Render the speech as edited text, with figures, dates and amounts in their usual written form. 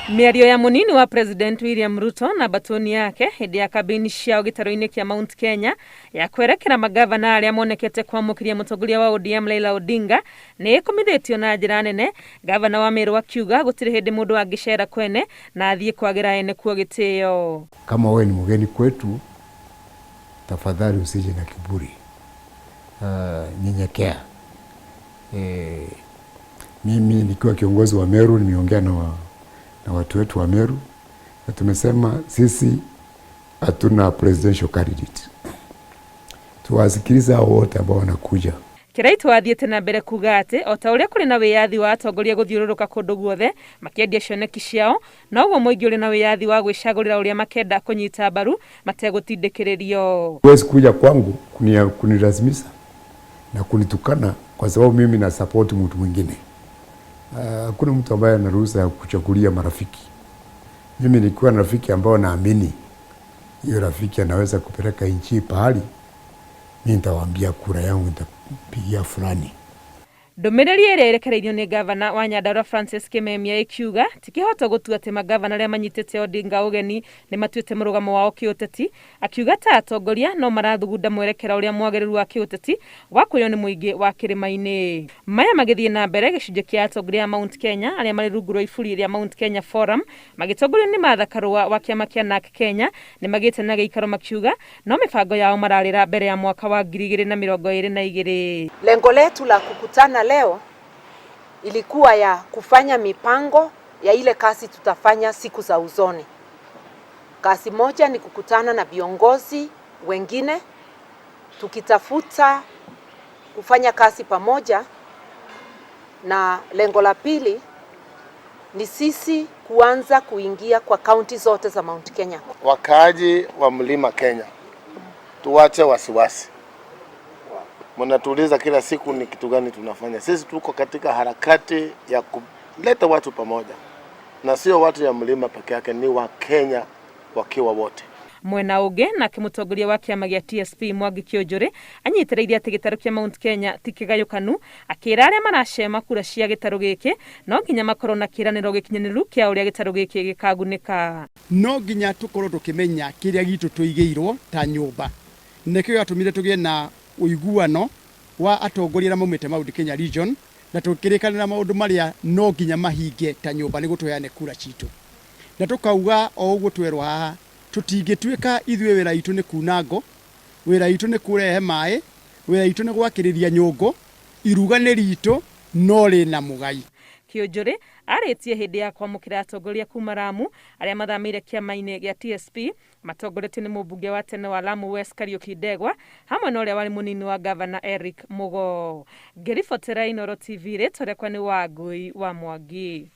Miario ya munini wa President William Ruto na batoni yake hindi ya kabini ciao gitaro-ini kia Mount Kenya ya kwerekera magavana aria monekete kwamukiria mutongoria wa ODM Raila Odinga ni ikumithitio na njira nene. Gavana wa Meru akiuga gutiri hindi mundu angicera kwene na athie kwagira ene kuo gitio. Kama wewe ni mgeni kwetu, tafadhali usije na kiburi, nyenyekea. Mimi nikiwa kiongozi wa Meru nimeongea na watu wetu wa Meru na tumesema sisi hatuna presidential candidate. Tuwasikiliza wote ambao wanakuja. Kiraitu athiete na mbere kuga ati ota uria kuri na wiyathi wa atongoria guthiururuka kundu guothe makiendia cioneki ciao na uguo muingi uri na wiyathi wa gwicagurira uria makenda kunyita mbaru mategutindikiririo. Huwezi kuja kwangu kunilazimisha na kunitukana kwa sababu mimi na support mtu mwingine. Hakuna mtu ambaye ana ruhusa ya kuchagulia marafiki. Mimi nikiwa na rafiki ambao naamini hiyo rafiki anaweza kupeleka nchi pahali, mimi nitawaambia kura yangu nitapigia fulani. Ndumiriri iria irekereirio ni gavana wa Nyandarua Francis Kimemia ikiuga tikihota gutua ati magavana aria manyitete Odinga ugeni ni matuite murugamo wao kiuteti, akiuga ta atongoria no marathugunda mwerekera uria mwagiriru wa kiuteti wa kuyo ni muingi wa kirima-ini. Maya magithie na mbere gicunje kia atongoria Mount Kenya aria mari rungu rwa iburi ria Mount Kenya Forum magitongorio ni Martha Karua wa kiama kia NARC Kenya ni magite na giikaro makiuga no mibango yao mararira mbere ya mwaka wa 2022. Lengo letu la kukutana leo ilikuwa ya kufanya mipango ya ile kazi tutafanya siku za usoni. Kazi moja ni kukutana na viongozi wengine tukitafuta kufanya kazi pamoja, na lengo la pili ni sisi kuanza kuingia kwa kaunti zote za Mount Kenya. Wakaaji wa Mlima Kenya, tuwache wasiwasi. Mnatuuliza kila siku ni kitu gani tunafanya. Sisi tuko katika harakati ya kuleta watu pamoja. Na sio watu ya mlima peke yake, ni wa Kenya wakiwa wote. Mwena uge na kimutongoria wa kiama gia TSP Mwangi Kionjuri anyitireirie ati gitaro kia Mount Kenya tikigayukanu, akira aria maracema kura cia gitaro giki no nginya makorwo na kiraniro gikinyaniru kia uria gitaro giki gikagunika. No nginya tukorwo tukimenya kiria gitu tuigeirwo ta nyumba. Nekio atumire tugie na uiguano wa atongoria aria maumite Mount Kenya region na tukirikanira maundu maria no nginya mahinge ta nyumba ni gutuheane kura citu. Na tukauga o uguo twerwa haha tutingituika ithwe wira itu ni kunango, wira itu ni kurehe mai, wira itu ni gwakiriria nyungu, iruga ni ritu no ri na mugai. Kionjuri aritie hindi ya kwamukira atongoria kuma Lamu aria mathamire kiama-ini gia TSP matongoretio ni mubunge wa tene wa Lamu West Kariuki Ndegwa hamwe na uria wari munini wa gavana Eric Mugo. Ngiribotera Inooro TV ritwa riakwa ni Wangui wa Mwangi.